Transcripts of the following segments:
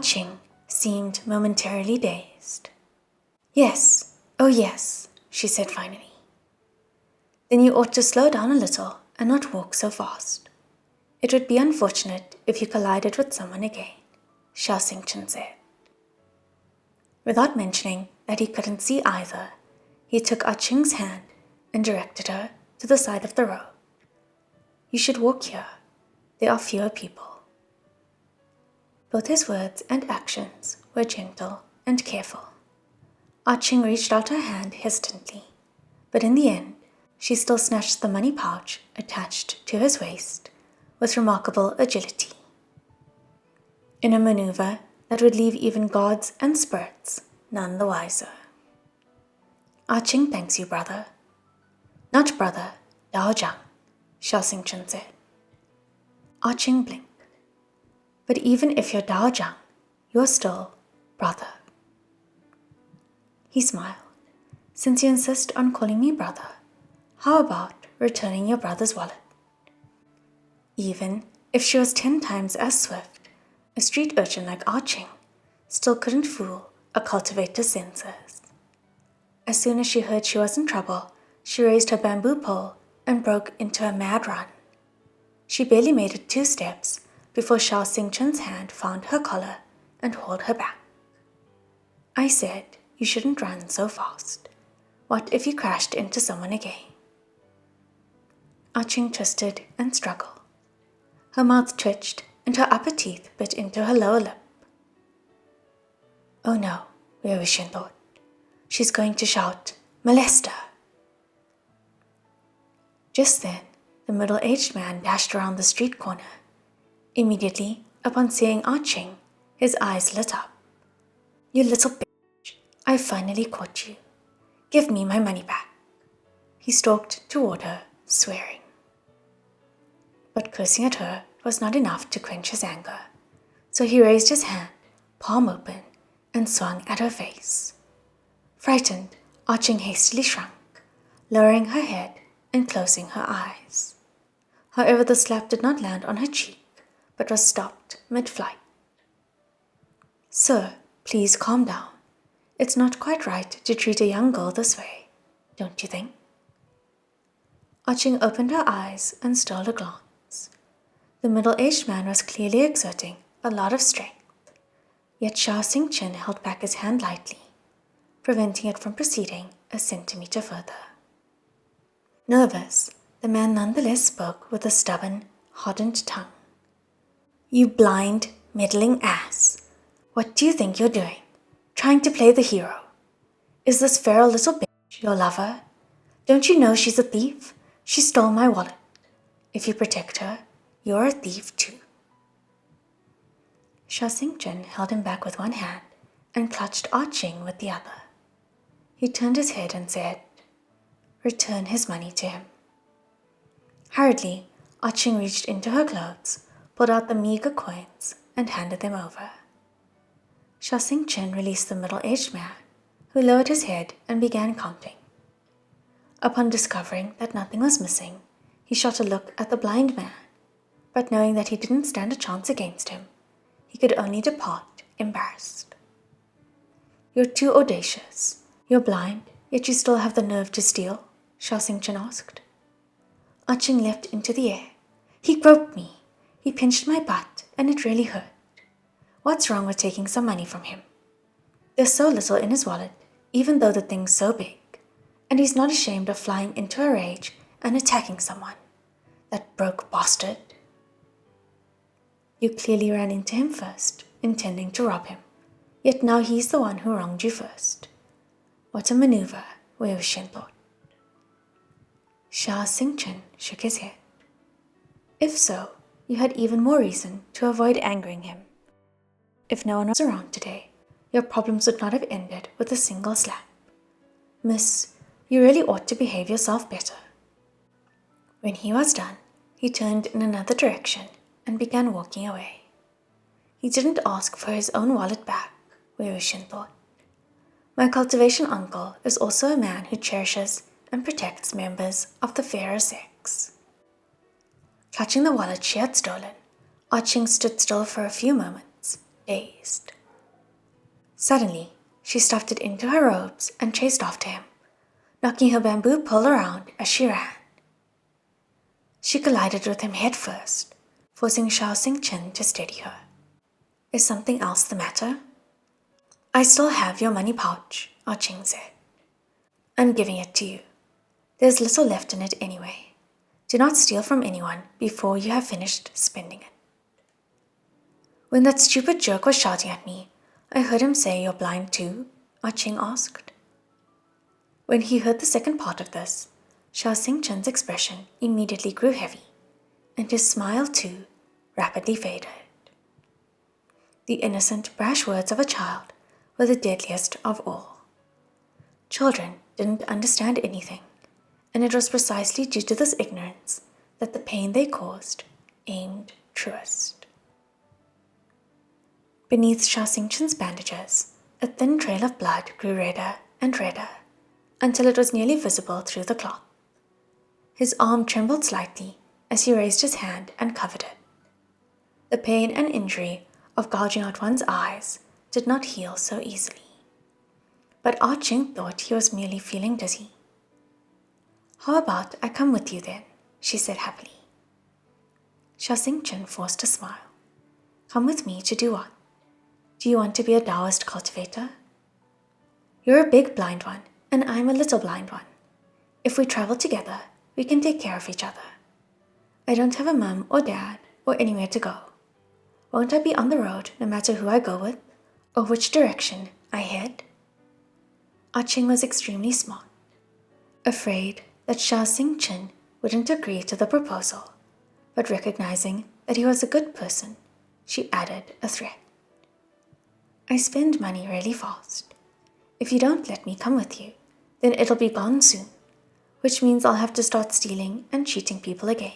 Ching seemed momentarily dazed. Yes, oh yes, she said finally. Then you ought to slow down a little and not walk so fast. It would be unfortunate if you collided with someone again, Xiao said. Without mentioning that he couldn't see either, he took Ching's hand and directed her to the side of the road. You should walk here. There are fewer people. Both his words and actions were gentle and careful. Ching reached out her hand hesitantly, but in the end, she still snatched the money pouch attached to his waist with remarkable agility. In a maneuver that would leave even gods and spirits none the wiser. Ching thanks you, brother. Not brother, Dao Jiang, Xiao Xingchen said. Ching blinked. But even if you're Dao Jiang, you're still brother. He smiled. Since you insist on calling me brother, how about returning your brother's wallet? Even if she was 10 times as swift, a street urchin like Ching still couldn't fool a cultivator's senses. As soon as she heard she was in trouble, she raised her bamboo pole and broke into a mad run. She barely made it 2 steps before Xiao Xingchen's hand found her collar and hauled her back. I said you shouldn't run so fast. What if you crashed into someone again? Ching twisted and struggled. Her mouth twitched and her upper teeth bit into her lower lip. Oh no, Wangxian thought. She's going to shout, "Molester!" Just then, the middle-aged man dashed around the street corner. Immediately, upon seeing Ching, his eyes lit up. You little bitch, I finally caught you. Give me my money back. He stalked toward her, swearing. But cursing at her was not enough to quench his anger, so he raised his hand, palm open, and swung at her face. Frightened, Ching hastily shrunk, lowering her head and closing her eyes. However, the slap did not land on her cheek, but was stopped mid-flight. Sir, please calm down. It's not quite right to treat a young girl this way, don't you think? Ching opened her eyes and stole a glance. The middle-aged man was clearly exerting a lot of strength, yet Xiao Xingchen held back his hand lightly, preventing it from proceeding a centimeter further. Nervous, the man nonetheless spoke with a stubborn, hardened tongue. You blind, meddling ass. What do you think you're doing? Trying to play the hero? Is this feral little bitch your lover? Don't you know she's a thief? She stole my wallet. If you protect her, you're a thief too. Xiao Xingchen held him back with one hand and clutched Ching with the other. He turned his head and said, "Return his money to him." Hurriedly, Ching reached into her clothes, pulled out the meager coins, and handed them over. Xiao Xingchen released the middle-aged man, who lowered his head and began counting. Upon discovering that nothing was missing, he shot a look at the blind man, but knowing that he didn't stand a chance against him, he could only depart embarrassed. You're too audacious. You're blind, yet you still have the nerve to steal? Xiao Xingchen asked. Ching leapt into the air. He groped me. He pinched my butt, and it really hurt. What's wrong with taking some money from him? There's so little in his wallet, even though the thing's so big, and he's not ashamed of flying into a rage and attacking someone. That broke bastard. You clearly ran into him first, intending to rob him, yet now he's the one who wronged you first. What a maneuver, Wangxian thought. Xiao Xingchen shook his head. If so, you had even more reason to avoid angering him. If no one was around today, your problems would not have ended with a single slap. Miss, you really ought to behave yourself better. When he was done, he turned in another direction and began walking away. He didn't ask for his own wallet back, Wangxian thought. My cultivation uncle is also a man who cherishes and protects members of the fairer sex. Clutching the wallet she had stolen, Ching stood still for a few moments, dazed. Suddenly, she stuffed it into her robes and chased after him, knocking her bamboo pole around as she ran. She collided with him head first, forcing Xiao Xingchen to steady her. Is something else the matter? I still have your money pouch, Ah Ching said. I'm giving it to you. There's little left in it anyway. Do not steal from anyone before you have finished spending it. When that stupid jerk was shouting at me, I heard him say you're blind too, Ah Ching asked. When he heard the second part of this, Xiao Xingchen's expression immediately grew heavy, and his smile too rapidly faded. The innocent, brash words of a child were the deadliest of all. Children didn't understand anything, and it was precisely due to this ignorance that the pain they caused aimed truest. Beneath Xiao Xingchen's bandages, a thin trail of blood grew redder and redder, until it was nearly visible through the cloth. His arm trembled slightly as he raised his hand and covered it. The pain and injury of gouging out one's eyes did not heal so easily. But Ah Ching thought he was merely feeling dizzy. How about I come with you then, she said happily. Xiao Xingchen forced a smile. Come with me to do what? Do you want to be a Taoist cultivator? You're a big blind one, and I'm a little blind one. If we travel together, we can take care of each other. I don't have a mum or dad or anywhere to go. Won't I be on the road no matter who I go with or which direction I head? Ah Ching was extremely smart, afraid that Xiao Xingchen wouldn't agree to the proposal, but recognizing that he was a good person, she added a threat. I spend money really fast. If you don't let me come with you, then it'll be gone soon, which means I'll have to start stealing and cheating people again.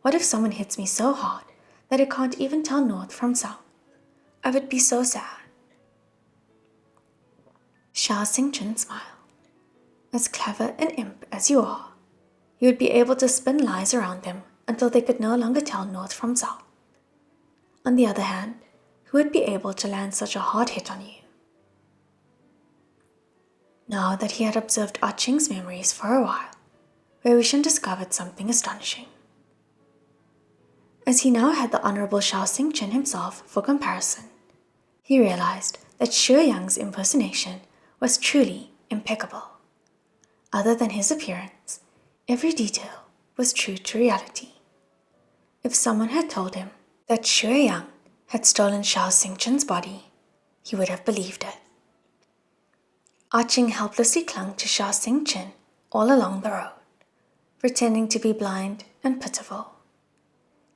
What if someone hits me so hard that I can't even tell north from south? I would be so sad. Xiao Xingchen smiled. As clever an imp as you are, you would be able to spin lies around them until they could no longer tell north from south. On the other hand, who would be able to land such a hard hit on you? Now that he had observed Ah Ching's memories for a while, Wei Wuxian discovered something astonishing. As he now had the Honorable Xiao Xingchen himself for comparison, he realized that Xue Yang's impersonation was truly impeccable. Other than his appearance, every detail was true to reality. If someone had told him that Xue Yang had stolen Xiao Xingchen's body, he would have believed it. Ah Ching helplessly clung to Xiao Xingchen all along the road, pretending to be blind and pitiful.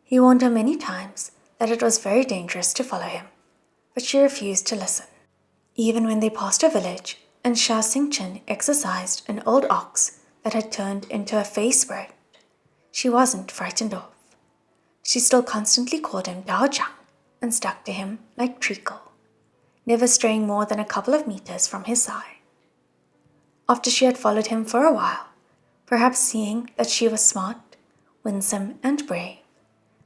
He warned her many times that it was very dangerous to follow him, but she refused to listen. Even when they passed a village and Xiao Xingchen exercised an old ox that had turned into a face spread, she wasn't frightened off. She still constantly called him Dao Chang and stuck to him like treacle, never straying more than a couple of meters from his side. After she had followed him for a while, perhaps seeing that she was smart, winsome, and brave,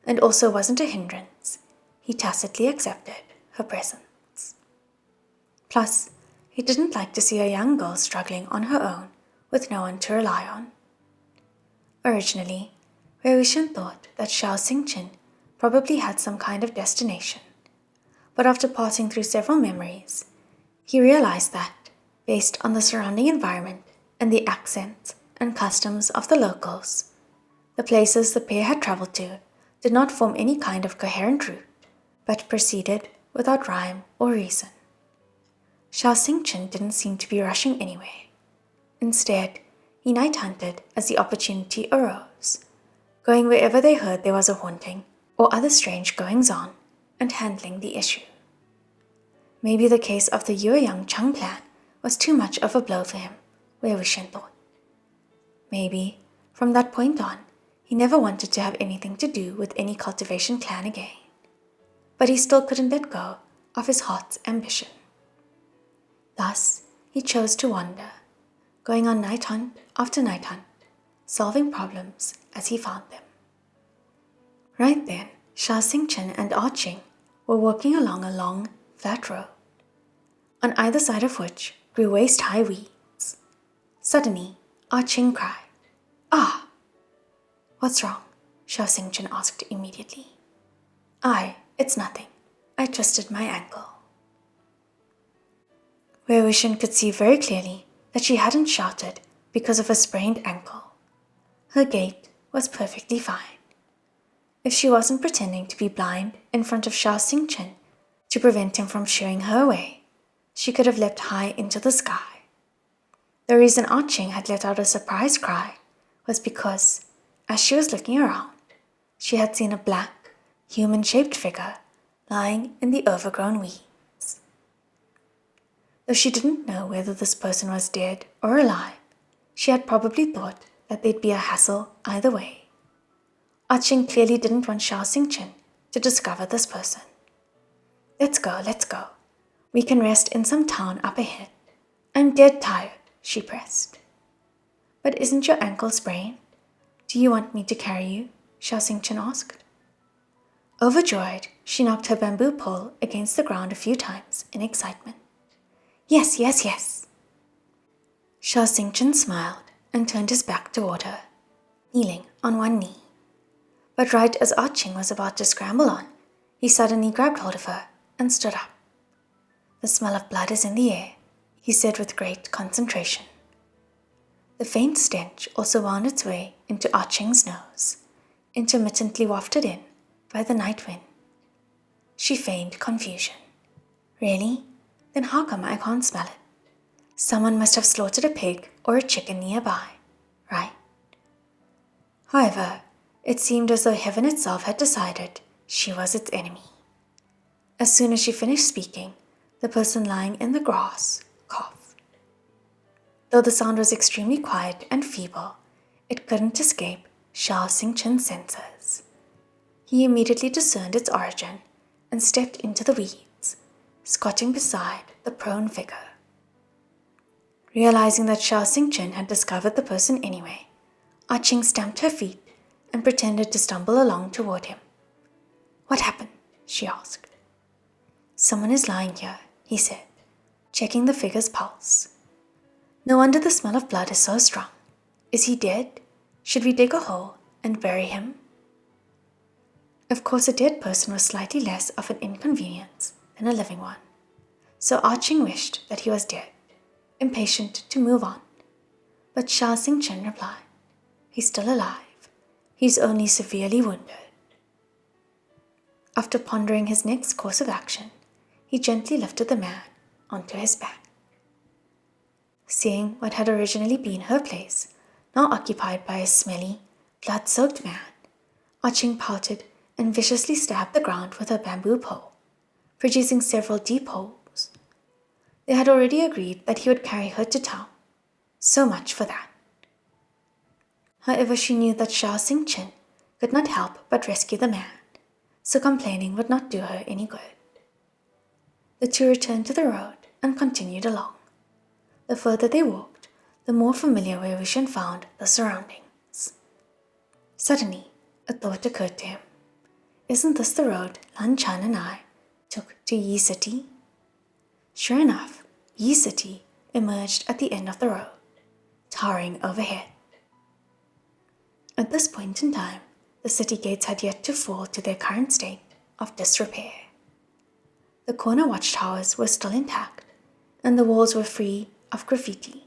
and also wasn't a hindrance, he tacitly accepted her presence. Plus, he didn't like to see a young girl struggling on her own with no one to rely on. Originally, Wei Wuxian thought that Xiao Xingchen probably had some kind of destination, but after passing through several memories, he realized that, based on the surrounding environment and the accents and customs of the locals, the places the pair had traveled to did not form any kind of coherent route, but proceeded without rhyme or reason. Xiao Xingchen didn't seem to be rushing anywhere. Instead, he night hunted as the opportunity arose, going wherever they heard there was a haunting or other strange goings-on and handling the issue. Maybe the case of the Yueyang Chang clan was too much of a blow for him, Wei Wuxian thought. Maybe, from that point on, he never wanted to have anything to do with any cultivation clan again. But he still couldn't let go of his heart's ambition. Thus, he chose to wander, going on night hunt after night hunt, solving problems as he found them. Right then, Xiao Xingchen and Ah Ching were walking along a long, flat road, on either side of which grew waist-high weeds. Suddenly, Ah Ching cried, "Ah!" "What's wrong?" Xiao Xingchen asked immediately. It's nothing. I twisted my ankle." Wei Wuxian could see very clearly that she hadn't shouted because of a sprained ankle. Her gait was perfectly fine. If she wasn't pretending to be blind in front of Xiao Xingchen to prevent him from shooing her away, she could have leapt high into the sky. The reason Ah Ching had let out a surprised cry was because, as she was looking around, she had seen a black, human-shaped figure lying in the overgrown weeds. Though she didn't know whether this person was dead or alive, she had probably thought that they'd be a hassle either way. Ah Ching clearly didn't want Xiao Xingchen to discover this person. Let's go. We can rest in some town up ahead. I'm dead tired," she pressed. "But isn't your ankle sprained? Do you want me to carry you?" Xiao Xingchen asked. Overjoyed, she knocked her bamboo pole against the ground a few times in excitement. Yes. Xiao Xingchen smiled and turned his back toward her, kneeling on one knee. But right as Ah Ching was about to scramble on, he suddenly grabbed hold of her and stood up. "The smell of blood is in the air," he said with great concentration. The faint stench also wound its way into Ah Ching's nose, intermittently wafted in by the night wind. She feigned confusion. "Really? Then how come I can't smell it? Someone must have slaughtered a pig or a chicken nearby, right?" However, it seemed as though heaven itself had decided she was its enemy. As soon as she finished speaking, the person lying in the grass coughed. Though the sound was extremely quiet and feeble, it couldn't escape Xiao Xingchen's senses. He immediately discerned its origin and stepped into the weeds, squatting beside the prone figure. Realizing that Xiao Xingchen had discovered the person anyway, Ah Ching stamped her feet and pretended to stumble along toward him. "What happened?" she asked. "Someone is lying here," he said, checking the figure's pulse. "No wonder the smell of blood is so strong. Is he dead? Should we dig a hole and bury him?" Of course, a dead person was slightly less of an inconvenience than a living one, so Ah Ching wished that he was dead, impatient to move on. But Xiao Xingchen replied, "He's still alive. He's only severely wounded." After pondering his next course of action, he gently lifted the man onto his back. Seeing what had originally been her place, now occupied by a smelly, blood-soaked man, Ah Ching pouted and viciously stabbed the ground with her bamboo pole, producing several deep holes. They had already agreed that he would carry her to town. So much for that. However, she knew that Xiao Xingchen could not help but rescue the man, so complaining would not do her any good. The two returned to the road and continued along. The further they walked, the more familiar Wei Wuxian found the surroundings. Suddenly, a thought occurred to him. Isn't this the road Lan Chan and I took to Yi City? Sure enough, Yi City emerged at the end of the road, towering overhead. At this point in time, the city gates had yet to fall to their current state of disrepair. The corner watchtowers were still intact, and the walls were free of graffiti.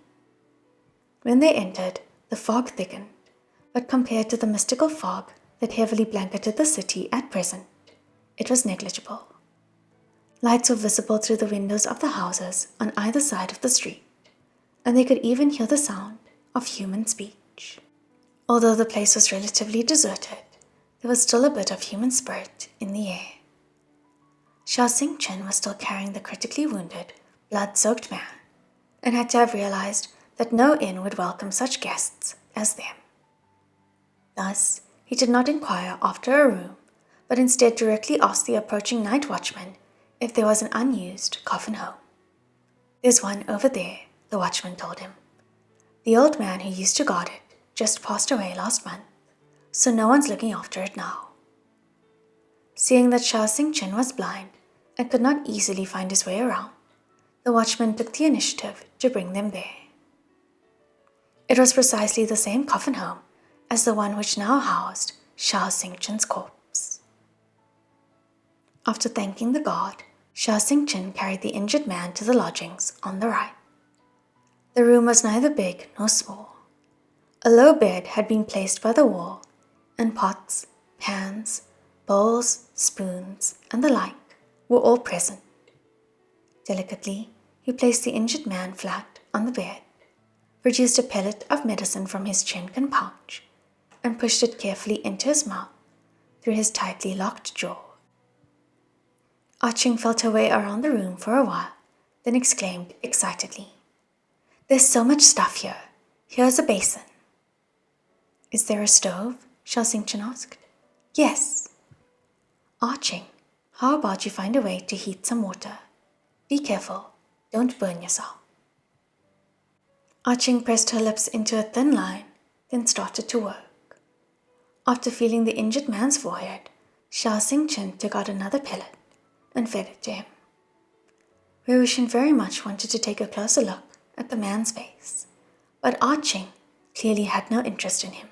When they entered, the fog thickened, but compared to the mystical fog that heavily blanketed the city at present, it was negligible. Lights were visible through the windows of the houses on either side of the street, and they could even hear the sound of human speech. Although the place was relatively deserted, there was still a bit of human spirit in the air. Xiao Xingchen was still carrying the critically wounded, blood-soaked man, and had to have realized that no inn would welcome such guests as them. Thus, he did not inquire after a room, but instead directly asked the approaching night watchman if there was an unused coffin home. "There's one over there," the watchman told him. "The old man who used to guard it just passed away last month, so no one's looking after it now." Seeing that Sha Xingchen was blind and could not easily find his way around, the watchman took the initiative to bring them there. It was precisely the same coffin home as the one which now housed Sha Xingchen's corpse. After thanking the guard, Sha Xingchen carried the injured man to the lodgings on the right. The room was neither big nor small. A low bed had been placed by the wall, and pots, pans, bowls, spoons, and the like were all present. Delicately, he placed the injured man flat on the bed, produced a pellet of medicine from his chenkan pouch, and pushed it carefully into his mouth through his tightly locked jaw. Arching felt her way around the room for a while, then exclaimed excitedly, "There's so much stuff here. Here's a basin." "Is there a stove?" Sha Xingchen asked. "Yes." "Arching, how about you find a way to heat some water? Be careful, don't burn yourself." Arching pressed her lips into a thin line, then started to work. After feeling the injured man's forehead, Sha Xingchen took out another pellet and fed it to him. Wei Wuxian very much wanted to take a closer look at the man's face, but Arching clearly had no interest in him.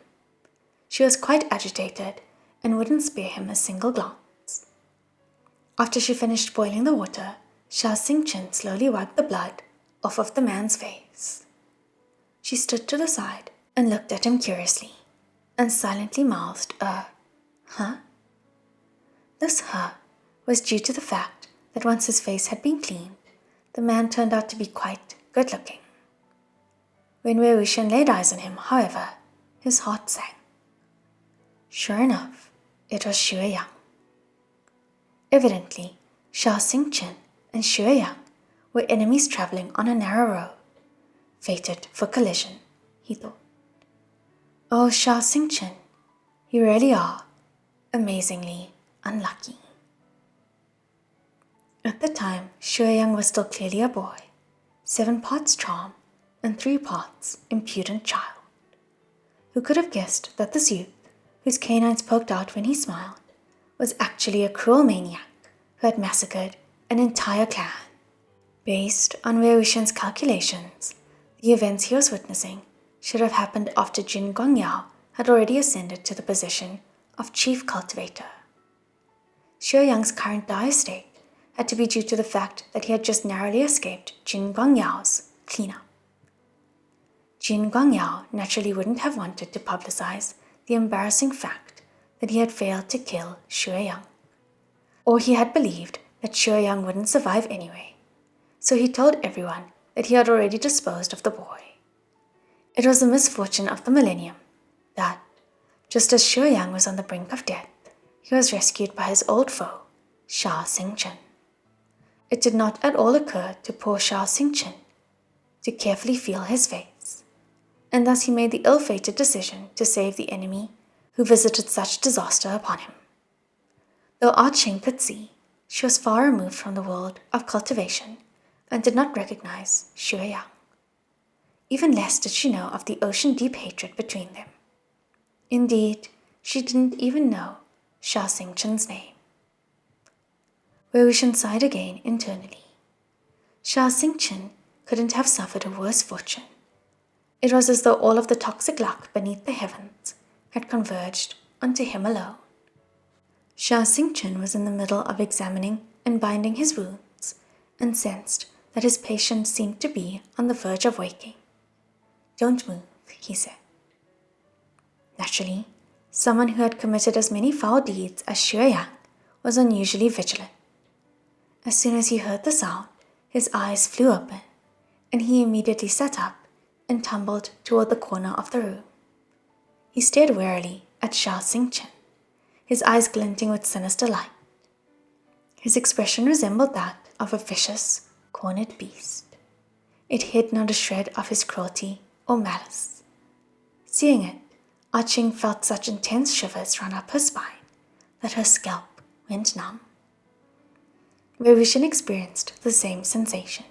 She was quite agitated and wouldn't spare him a single glance. After she finished boiling the water, Sha Xingchen slowly wiped the blood off of the man's face. She stood to the side and looked at him curiously, and silently mouthed a "huh?" This "huh" was due to the fact that once his face had been cleaned, the man turned out to be quite good-looking. When Wei Wuxian laid eyes on him, however, his heart sank. Sure enough, it was Xue Yang. Evidently, Sha Xingchen and Xue Yang were enemies traveling on a narrow road, fated for collision, he thought. Oh, Sha Xingchen, you really are amazingly unlucky. At the time, Xue Yang was still clearly a boy, 7 parts charm and 3 parts impudent child. Who could have guessed that this youth, whose canines poked out when he smiled, was actually a cruel maniac who had massacred an entire clan? Based on Wei Wuxian's calculations, the events he was witnessing should have happened after Jin Guangyao had already ascended to the position of chief cultivator. Xue Yang's current dire state had to be due to the fact that he had just narrowly escaped Jin Guangyao's cleanup. Jin Guangyao naturally wouldn't have wanted to publicize the embarrassing fact that he had failed to kill Xue Yang, or he had believed that Xue Yang wouldn't survive anyway, so he told everyone that he had already disposed of the boy. It was the misfortune of the millennium that, just as Xue Yang was on the brink of death, he was rescued by his old foe, Sha Xingchen. It did not at all occur to poor Sha Xingchen to carefully feel his face, and thus he made the ill-fated decision to save the enemy who visited such disaster upon him. Though Arching could see, she was far removed from the world of cultivation and did not recognize Xue Yang. Even less did she know of the ocean-deep hatred between them. Indeed, she didn't even know Sha Xingchen's name. Wei Wuxian sighed again internally. Sha Xingchen couldn't have suffered a worse fortune. It was as though all of the toxic luck beneath the heavens had converged onto him alone. Sha Xingchen was in the middle of examining and binding his wounds and sensed that his patient seemed to be on the verge of waking. "Don't move," he said. Naturally, someone who had committed as many foul deeds as Xue Yang was unusually vigilant. As soon as he heard the sound, his eyes flew open, and he immediately sat up and tumbled toward the corner of the room. He stared warily at Sha Xingchen, his eyes glinting with sinister light. His expression resembled that of a vicious, cornered beast. It hid not a shred of his cruelty or malice. Seeing it, Arching felt such intense shivers run up her spine that her scalp went numb. Wei Wuxian experienced the same sensation.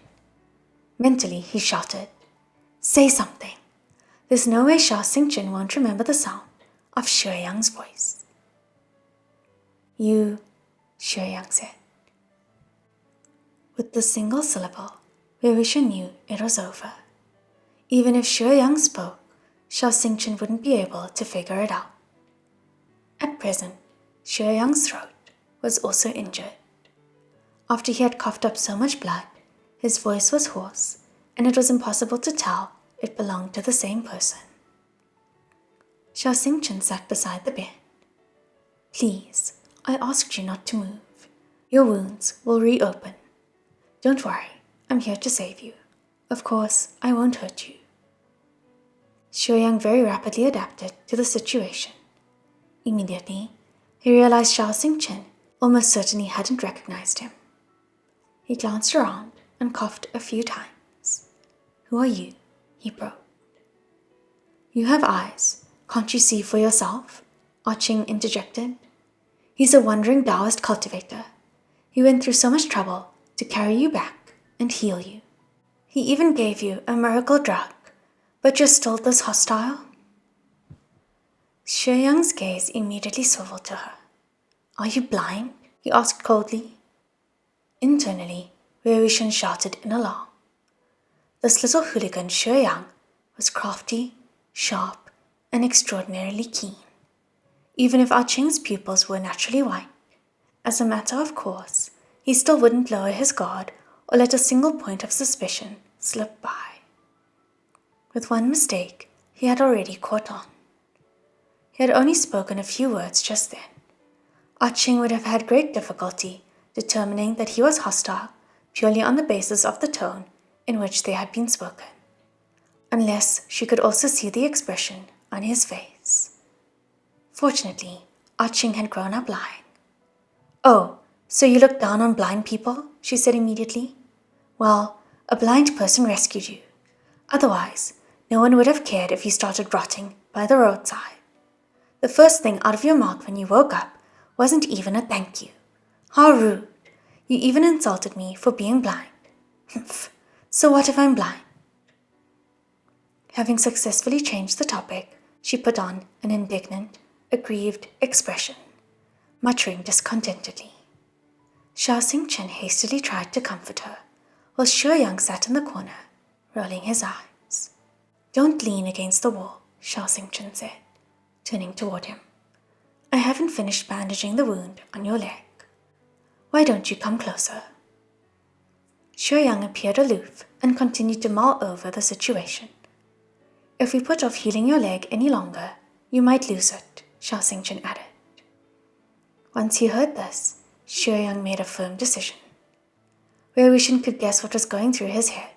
Mentally, he shouted, "Say something! There's no way Sha Xingchen won't remember the sound of Xue Yang's voice." You Xue Yang said. With the single syllable, Wei Wuxian knew it was over. Even if Xue Yang spoke, Xiao Xingchen wouldn't be able to figure it out. At present, Xue Yang's throat was also injured. After he had coughed up so much blood, his voice was hoarse, and it was impossible to tell it belonged to the same person. Xiao Xingchen sat beside the bed. Please, I asked you not to move. Your wounds will reopen. Don't worry, I'm here to save you. Of course, I won't hurt you. Xue Yang very rapidly adapted to the situation. Immediately, he realized Xiao Xingchen almost certainly hadn't recognized him. He glanced around and coughed a few times. Who are you? He probed. You have eyes. Can't you see for yourself? Qing interjected. He's a wandering Taoist cultivator. He went through so much trouble to carry you back and heal you. He even gave you a miracle drug, but you're still this hostile? Xue Yang's gaze immediately swiveled to her. Are you blind? He asked coldly. Internally, Wei Wuxian shouted in alarm. This little hooligan Xue Yang was crafty, sharp, and extraordinarily keen. Even if Qing's pupils were naturally white, as a matter of course, he still wouldn't lower his guard or let a single point of suspicion slip by. With one mistake, he had already caught on. He had only spoken a few words just then. Qing would have had great difficulty determining that he was hostile purely on the basis of the tone in which they had been spoken, unless she could also see the expression on his face. Fortunately, Qing had grown up lying. Oh, so you look down on blind people? She said immediately. Well, a blind person rescued you. Otherwise, no one would have cared if you started rotting by the roadside. The first thing out of your mouth when you woke up wasn't even a thank you. How rude. You even insulted me for being blind. So what if I'm blind? Having successfully changed the topic, she put on an indignant, aggrieved expression, muttering discontentedly. Xiao Xingchen hastily tried to comfort her, while Xue Yang sat in the corner, rolling his eyes. Don't lean against the wall, Xiao Xingchen said, turning toward him. I haven't finished bandaging the wound on your leg. Why don't you come closer? Xue Yang appeared aloof and continued to mull over the situation. If we put off healing your leg any longer, you might lose it, Xiao Xingchen added. Once he heard this, Xue Yang made a firm decision. Wei Wuxian could guess what was going through his head.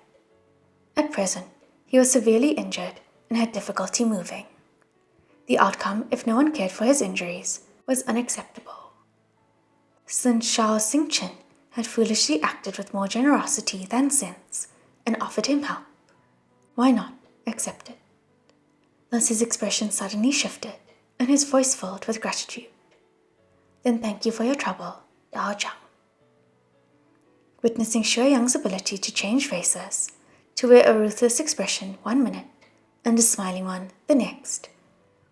At present, he was severely injured and had difficulty moving. The outcome, if no one cared for his injuries, was unacceptable. Since Xiao Xingchen had foolishly acted with more generosity than sense and offered him help, why not accept it? Thus his expression suddenly shifted and his voice filled with gratitude. Then thank you for your trouble, Dao Zhang. Witnessing Xue Yang's ability to change faces, to wear a ruthless expression 1 minute and a smiling one the next,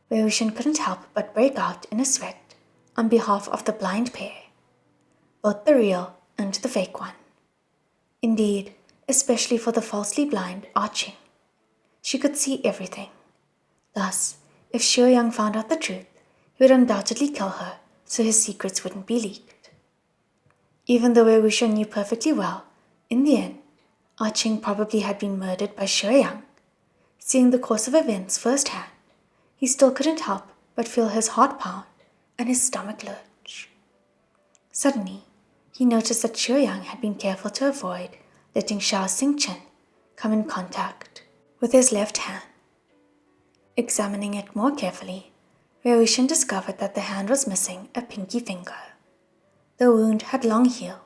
Wei Wuxian couldn't help but break out in a sweat on behalf of the blind pair, both the real and the fake one. Indeed, especially for the falsely blind Qing. She could see everything. Thus, if Xue Yang found out the truth, he would undoubtedly kill her so his secrets wouldn't be leaked. Even though Wei Wuxian knew perfectly well, in the end, Qing probably had been murdered by Xue Yang. Seeing the course of events firsthand, he still couldn't help but feel his heart pound and his stomach lurch. Suddenly, he noticed that Xue Yang had been careful to avoid letting Xiao Xingchen come in contact with his left hand. Examining it more carefully, Wei Wuxian discovered that the hand was missing a pinky finger. The wound had long healed.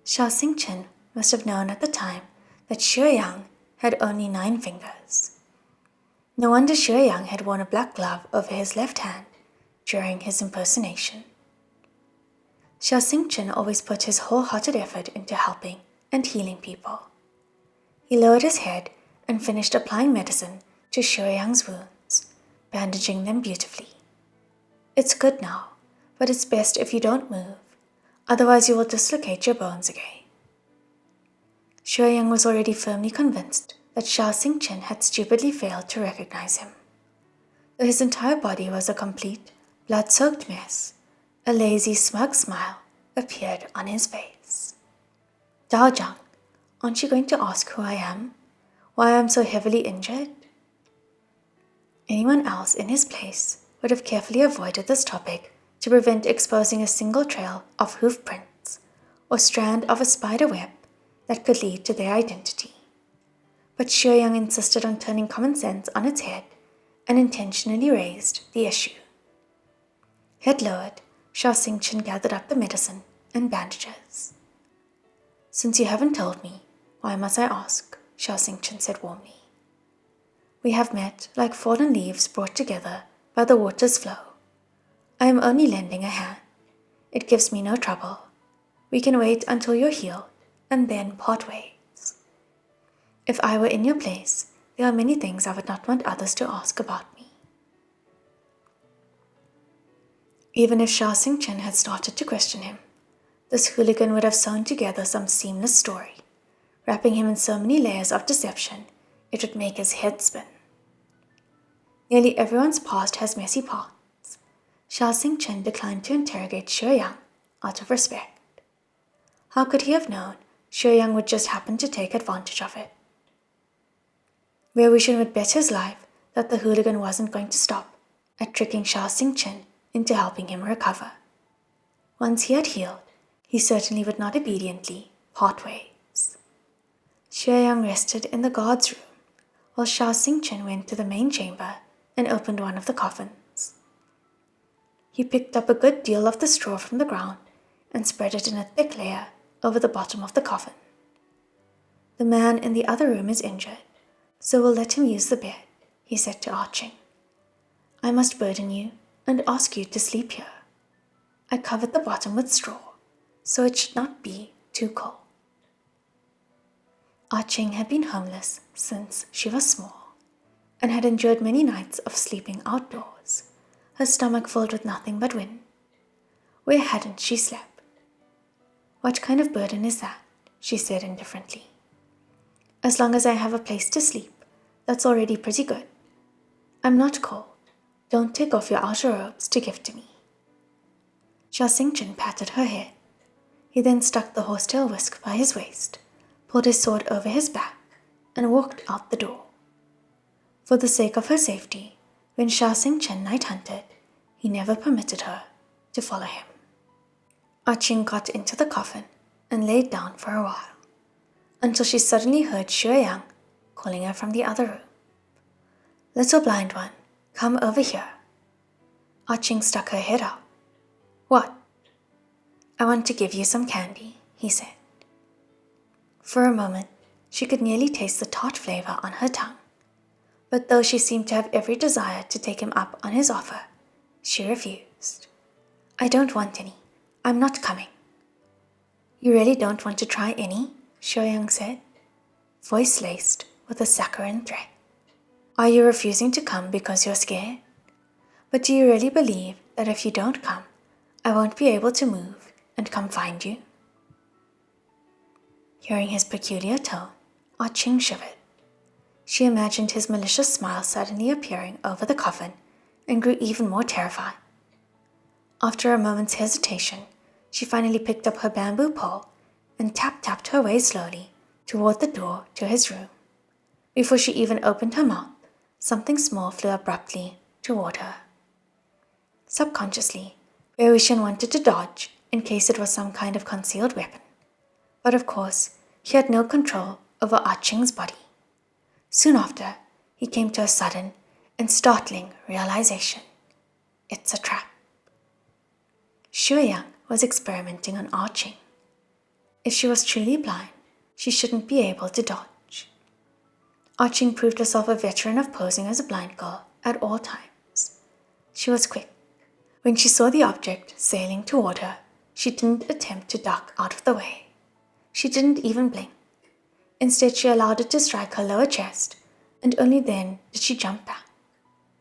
Xiao Xingchen must have known at the time that Xue Yang had only 9 fingers. No wonder Xue Yang had worn a black glove over his left hand during his impersonation. Xiao Xingchen always put his wholehearted effort into helping and healing people. He lowered his head and finished applying medicine to Xue Yang's wounds, bandaging them beautifully. It's good now, but it's best if you don't move. Otherwise you will dislocate your bones again. Xue Yang was already firmly convinced that Xiao Xingchen had stupidly failed to recognize him. Though his entire body was a complete, blood-soaked mess, a lazy, smug smile appeared on his face. Dao Zhang, aren't you going to ask who I am? Why I am so heavily injured? Anyone else in his place would have carefully avoided this topic to prevent exposing a single trail of hoof prints or strand of a spider web that could lead to their identity. But Xue Yang insisted on turning common sense on its head and intentionally raised the issue. Head lowered, Xiao Xingchen gathered up the medicine and bandages. Since you haven't told me, why must I ask? Xiao Xingchen said warmly. We have met like fallen leaves brought together by the water's flow. I am only lending a hand. It gives me no trouble. We can wait until you're healed and then part ways. If I were in your place, there are many things I would not want others to ask about me. Even if Xiao Xingchen had started to question him, this hooligan would have sewn together some seamless story, wrapping him in so many layers of deception it would make his head spin. Nearly everyone's past has messy parts. Xiao Xingchen declined to interrogate Xue Yang out of respect. How could he have known Xue Yang would just happen to take advantage of it? Wei Wuxian would bet his life that the hooligan wasn't going to stop at tricking Xiao Xingchen into helping him recover. Once he had healed, he certainly would not obediently part ways. Xue Yang rested in the guard's room, while Xiao Xingchen went to the main chamber and opened one of the coffins. He picked up a good deal of the straw from the ground and spread it in a thick layer over the bottom of the coffin. The man in the other room is injured, so we'll let him use the bed, he said to Arching. I must burden you and ask you to sleep here. I covered the bottom with straw, so it should not be too cold. Arching had been homeless since she was small and had endured many nights of sleeping outdoors, her stomach filled with nothing but wind. Where hadn't she slept? What kind of burden is that? She said indifferently. As long as I have a place to sleep, that's already pretty good. I'm not cold. Don't take off your outer robes to give to me. Xiao Xingchen patted her head. He then stuck the horsetail whisk by his waist, pulled his sword over his back, and walked out the door. For the sake of her safety, when Xiao Xingchen night hunted, he never permitted her to follow him. Arching got into the coffin and laid down for a while, until she suddenly heard Xue Yang calling her from the other room. Little blind one, come over here. Arching stuck her head out. What? I want to give you some candy, he said. For a moment, she could nearly taste the tart flavor on her tongue. But though she seemed to have every desire to take him up on his offer, she refused. I don't want any. I'm not coming. You really don't want to try any? Xue Yang said, voice laced with a saccharine threat. Are you refusing to come because you're scared? But do you really believe that if you don't come, I won't be able to move and come find you? Hearing his peculiar tone, Arching shivered. She imagined his malicious smile suddenly appearing over the coffin and grew even more terrified. After a moment's hesitation, she finally picked up her bamboo pole and tapped her way slowly toward the door to his room. Before she even opened her mouth, something small flew abruptly toward her. Subconsciously, Wei Wuxian wanted to dodge in case it was some kind of concealed weapon. But of course, he had no control over Arching's body. Soon after, he came to a sudden and startling realization. It's a trap. Xue Yang was experimenting on Arching. If she was truly blind, she shouldn't be able to dodge. Arching proved herself a veteran of posing as a blind girl at all times. She was quick. When she saw the object sailing toward her, she didn't attempt to duck out of the way. She didn't even blink. Instead, she allowed it to strike her lower chest, and only then did she jump back.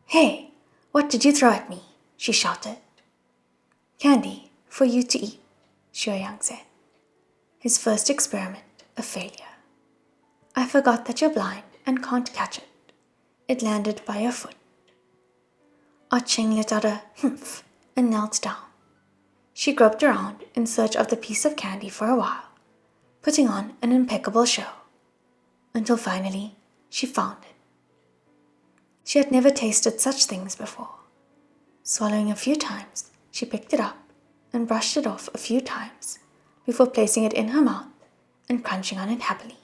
Hey, what did you throw at me? She shouted. Candy, for you to eat. Xiaoyang said. His first experiment, a failure. I forgot that you're blind and can't catch it. It landed by your foot. Ching let out a humph and knelt down. She groped around in search of the piece of candy for a while, putting on an impeccable show, until finally she found it. She had never tasted such things before. Swallowing a few times, she picked it up and brushed it off a few times before placing it in her mouth and crunching on it happily.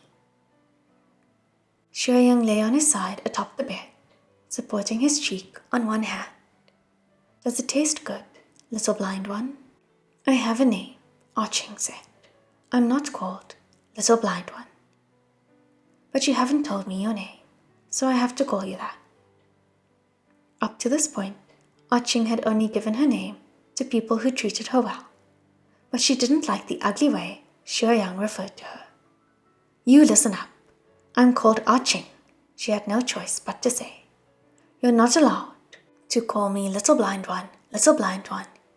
Xiaoyang lay on his side atop the bed, supporting his cheek on one hand. Does it taste good, little blind one? I have a name, Ching said. I'm not called Little Blind One. But you haven't told me your name, so I have to call you that. Up to this point, Ching had only given her name to people who treated her well, but she didn't like the ugly way Xiaoyang referred to her. You listen up. I'm called Ching, she had no choice but to say. You're not allowed to call me Little Blind One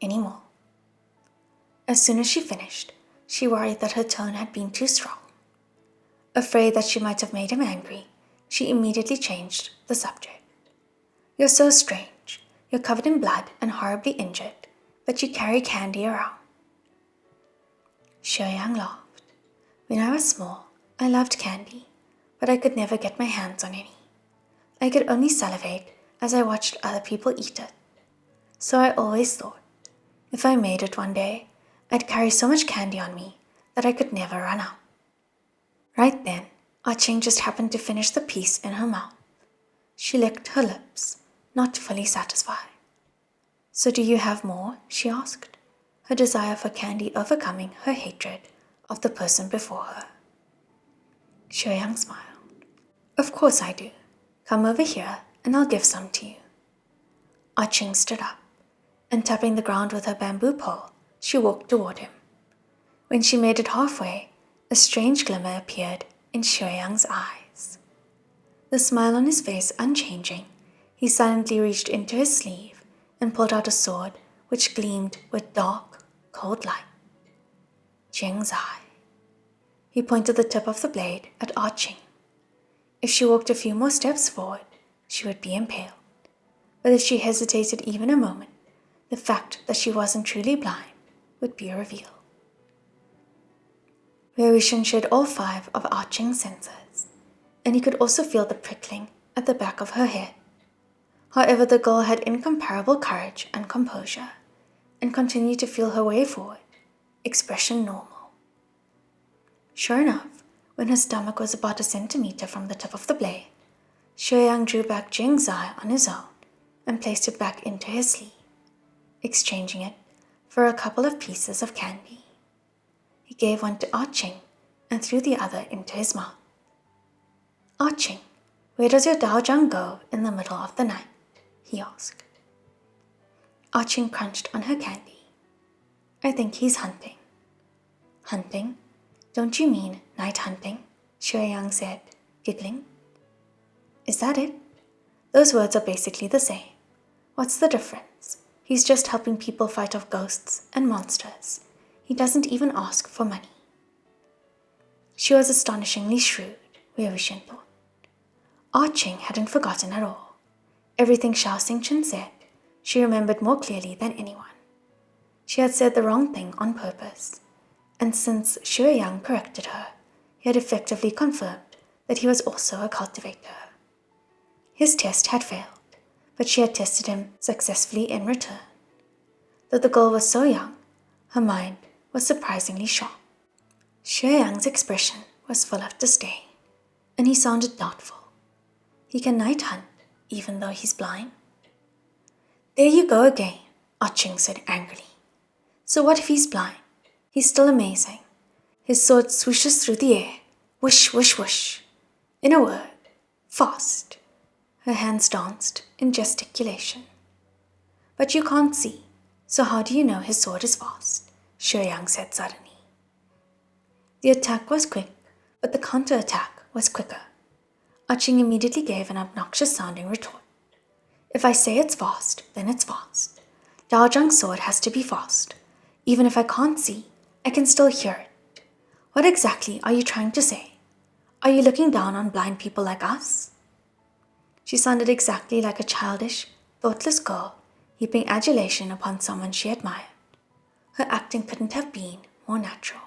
anymore. As soon as she finished, she worried that her tone had been too strong. Afraid that she might have made him angry, she immediately changed the subject. You're so strange. You're covered in blood and horribly injured, but you carry candy around. Xiaoyang laughed. When I was small, I loved candy, but I could never get my hands on any. I could only salivate as I watched other people eat it. So I always thought, if I made it one day, I'd carry so much candy on me that I could never run out. Right then, Ching just happened to finish the piece in her mouth. She licked her lips, not fully satisfied. So do you have more? She asked, her desire for candy overcoming her hatred of the person before her. Xiaoyang smiled. Of course I do. Come over here and I'll give some to you. Ching stood up, and tapping the ground with her bamboo pole, she walked toward him. When she made it halfway, a strange glimmer appeared in Xiaoyang's eyes. The smile on his face unchanging, he silently reached into his sleeve and pulled out a sword which gleamed with dark, cold light. Jing's eye. He pointed the tip of the blade at Ching. If she walked a few more steps forward, she would be impaled. But if she hesitated even a moment, the fact that she wasn't truly blind would be revealed. Wangxian shared all 5 of Ching's senses, and he could also feel the prickling at the back of her head. However, the girl had incomparable courage and composure, and continued to feel her way forward, expression normal. Sure enough, when her stomach was about a centimeter from the tip of the blade, Xiaoyang drew back Jing's eye on his own and placed it back into his sleeve, exchanging it for a couple of pieces of candy. He gave one to Ching and threw the other into his mouth. Ching, where does your Daojang go in the middle of the night? He asked. Ching crunched on her candy. I think he's hunting. Hunting? Don't you mean night hunting? Xiaoyang said, giggling. Is that it? Those words are basically the same. What's the difference? He's just helping people fight off ghosts and monsters. He doesn't even ask for money. She was astonishingly shrewd, Wangxian thought. Ching hadn't forgotten at all. Everything Xiao Xingchen said, she remembered more clearly than anyone. She had said the wrong thing on purpose, and since Xiaoyang corrected her, he had effectively confirmed that he was also a cultivator. His test had failed, but she had tested him successfully in return. Though the girl was so young, her mind was surprisingly sharp. Xiaoyang's expression was full of disdain, and he sounded doubtful. He can night hunt, even though he's blind? There you go again, Ching said angrily. So what if he's blind? He's still amazing. His sword swooshes through the air, whoosh, whoosh, whoosh. In a word, fast. Her hands danced in gesticulation. But you can't see, so how do you know his sword is fast? Xiaoyang said suddenly. The attack was quick, but the counter-attack was quicker. Ching immediately gave an obnoxious-sounding retort. If I say it's fast, then it's fast. Daojang's sword has to be fast. Even if I can't see, I can still hear it. What exactly are you trying to say? Are you looking down on blind people like us? She sounded exactly like a childish, thoughtless girl heaping adulation upon someone she admired. Her acting couldn't have been more natural.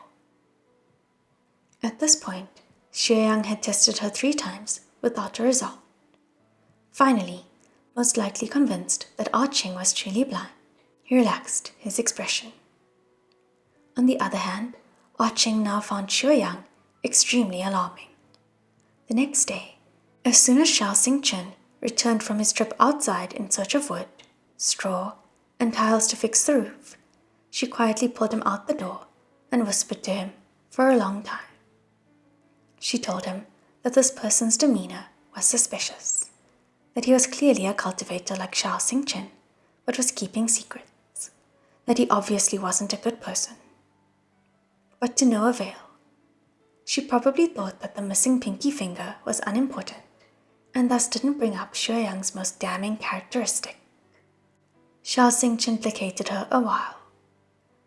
At this point, Xueyang had tested her 3 times without a result. Finally, most likely convinced that Ching was truly blind, he relaxed his expression. On the other hand, Ching now found Xueyang extremely alarming. The next day, as soon as Xiao Xingchen returned from his trip outside in search of wood, straw, and tiles to fix the roof, she quietly pulled him out the door and whispered to him for a long time. She told him that this person's demeanor was suspicious, that he was clearly a cultivator like Xiao Xingchen, but was keeping secrets, that he obviously wasn't a good person. But to no avail. She probably thought that the missing pinky finger was unimportant, and thus didn't bring up Xueyang's most damning characteristic. Xiao Xingchen placated her a while.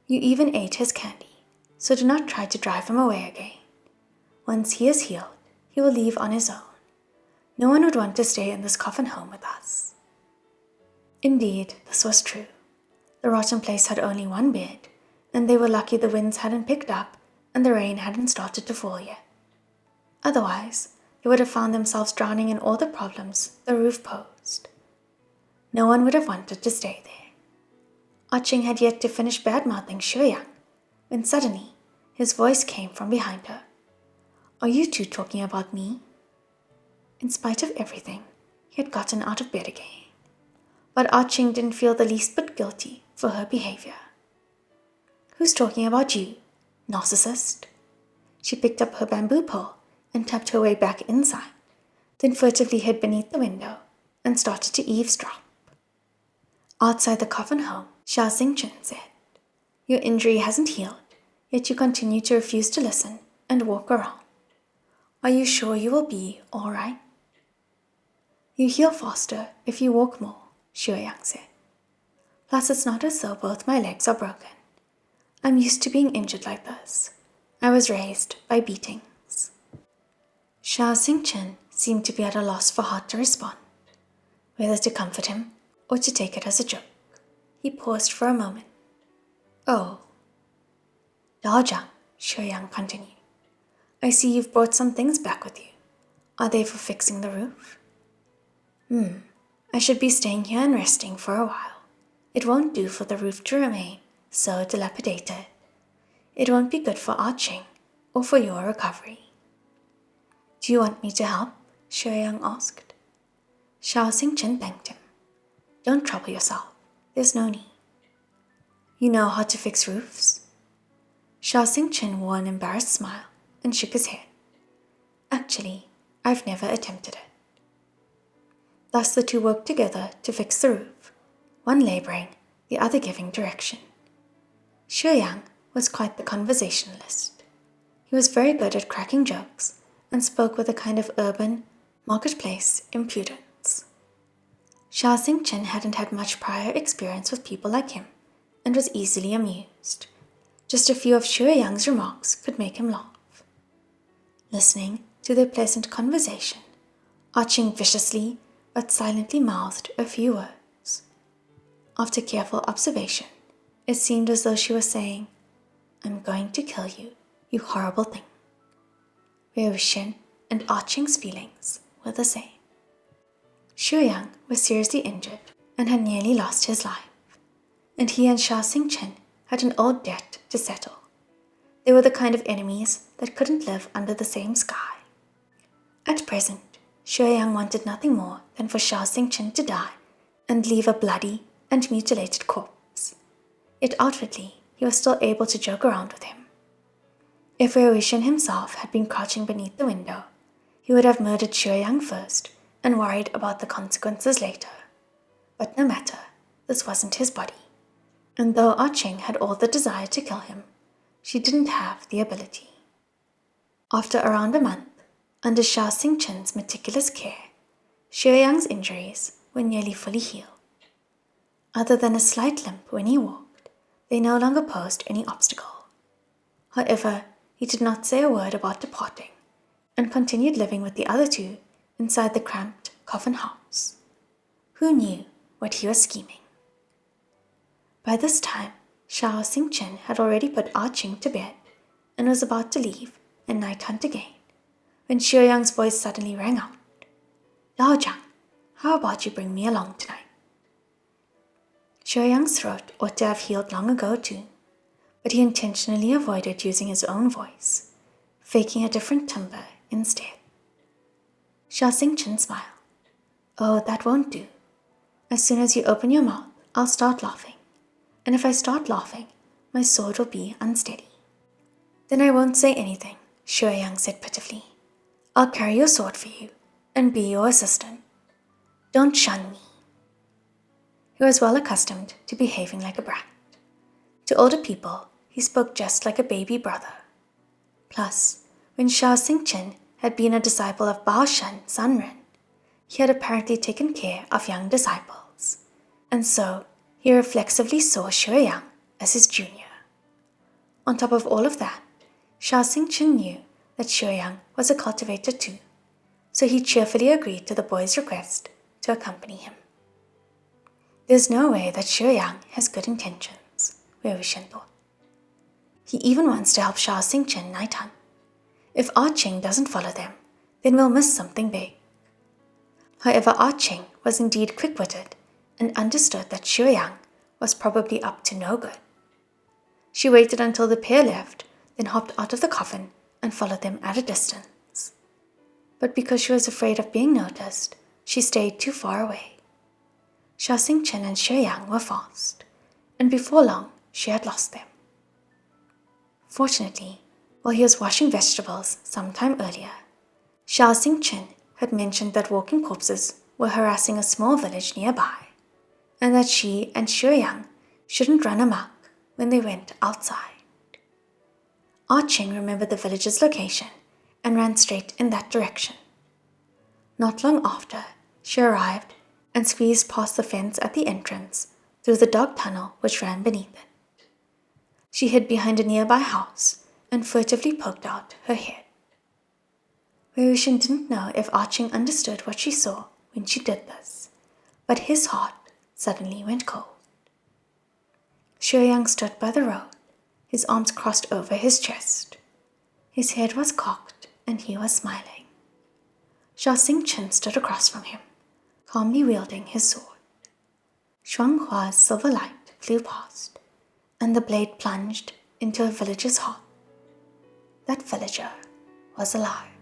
You even ate his candy, so do not try to drive him away again. Once he is healed, he will leave on his own. No one would want to stay in this coffin home with us. Indeed, this was true. The rotten place had only 1 bed, and they were lucky the winds hadn't picked up and the rain hadn't started to fall yet. Otherwise, they would have found themselves drowning in all the problems the roof posed. No one would have wanted to stay there. Ching had yet to finish bad-mouthing Xueyang, when suddenly his voice came from behind her. Are you two talking about me? In spite of everything, he had gotten out of bed again. But Ching didn't feel the least bit guilty for her behavior. Who's talking about you, narcissist? She picked up her bamboo pole and tapped her way back inside, then furtively hid beneath the window and started to eavesdrop. Outside the coffin home, Xiao Xingchen said, Your injury hasn't healed, yet you continue to refuse to listen and walk around. Are you sure you will be all right? You heal faster if you walk more, Xueyang said. Plus, it's not as though both my legs are broken. I'm used to being injured like this. I was raised by beatings. Xiao Xingchen seemed to be at a loss for how to respond, whether to comfort him or to take it as a joke. He paused for a moment. Oh. Daojang, Xueyang continued. I see you've brought some things back with you. Are they for fixing the roof? I should be staying here and resting for a while. It won't do for the roof to remain so dilapidated. It won't be good for Ching or for your recovery. Do you want me to help? Xueyang asked. Xiao Xingchen thanked him. Don't trouble yourself. There's no need. You know how to fix roofs? Xiao Xingchen wore an embarrassed smile and shook his head. Actually, I've never attempted it. Thus the two worked together to fix the roof, one laboring, the other giving direction. Xueyang was quite the conversationalist. He was very good at cracking jokes and spoke with a kind of urban, marketplace impudence. Xiao Xingchen hadn't had much prior experience with people like him and was easily amused. Just a few of Xueyang's remarks could make him laugh. Listening to their pleasant conversation, Ching viciously but silently mouthed a few words. After careful observation, it seemed as though she was saying, I'm going to kill you, you horrible thing. Wangxian and Ching's feelings were the same. Xueyang was seriously injured and had nearly lost his life, and he and Xiao Xingchen had an old debt to settle. They were the kind of enemies that couldn't live under the same sky. At present, Xueyang wanted nothing more than for Xiao Xingchen to die and leave a bloody and mutilated corpse. Yet outwardly, he was still able to joke around with him. If Wangxian himself had been crouching beneath the window, he would have murdered Xueyang first and worried about the consequences later. But no matter, this wasn't his body. And though Ching had all the desire to kill him, she didn't have the ability. After around a month, under Xiao Xingchen's meticulous care, Xueyang's injuries were nearly fully healed. Other than a slight limp when he walked, they no longer posed any obstacle. However, he did not say a word about departing, and continued living with the other two inside the cramped coffin house. Who knew what he was scheming? By this time, Shao Xingchen had already put Ah Ching to bed and was about to leave and night hunt again, when Xue Yang's voice suddenly rang out. Yao Zhang, how about you bring me along tonight? Xue Yang's throat ought to have healed long ago too, but he intentionally avoided using his own voice, faking a different timbre instead. Shao Xingchen smiled. Oh, that won't do. As soon as you open your mouth, I'll start laughing. And if I start laughing, my sword will be unsteady. Then I won't say anything, Xue Yang said pitifully. I'll carry your sword for you and be your assistant. Don't shun me. He was well accustomed to behaving like a brat. To older people, he spoke just like a baby brother. Plus, when Shao Xingchen had been a disciple of Bao Shen Sanren, he had apparently taken care of young disciples, and so he reflexively saw Xue Yang as his junior. On top of all of that, Shao Xingchen knew that Xue Yang was a cultivator too, so he cheerfully agreed to the boy's request to accompany him. There's no way that Xue Yang has good intentions, Wei Wuxian thought. He even wants to help Shao Xingchen night hunt. If Ah Ching doesn't follow them, then we'll miss something big. However, Ah Ching was indeed quick-witted and understood that Xue Yang was probably up to no good. She waited until the pair left, then hopped out of the coffin and followed them at a distance. But because she was afraid of being noticed, she stayed too far away. Shao Xingchen and Xue Yang were fast, and before long she had lost them. Fortunately, while he was washing vegetables some time earlier, Shao Xingchen had mentioned that walking corpses were harassing a small village nearby, and that she and Xue Yang shouldn't run amok when they went outside. Ah Ching remembered the village's location and ran straight in that direction. Not long after, she arrived and squeezed past the fence at the entrance through the dog tunnel which ran beneath it. She hid behind a nearby house and furtively poked out her head. Wei Wuxian didn't know if Ah Ching understood what she saw when she did this, but his heart suddenly went cold. Xue Yang stood by the road, his arms crossed over his chest. His head was cocked and he was smiling. Shao Xingchen stood across from him, calmly wielding his sword. Shuang Hua's silver light flew past, and the blade plunged into a villager's heart. That villager was alive.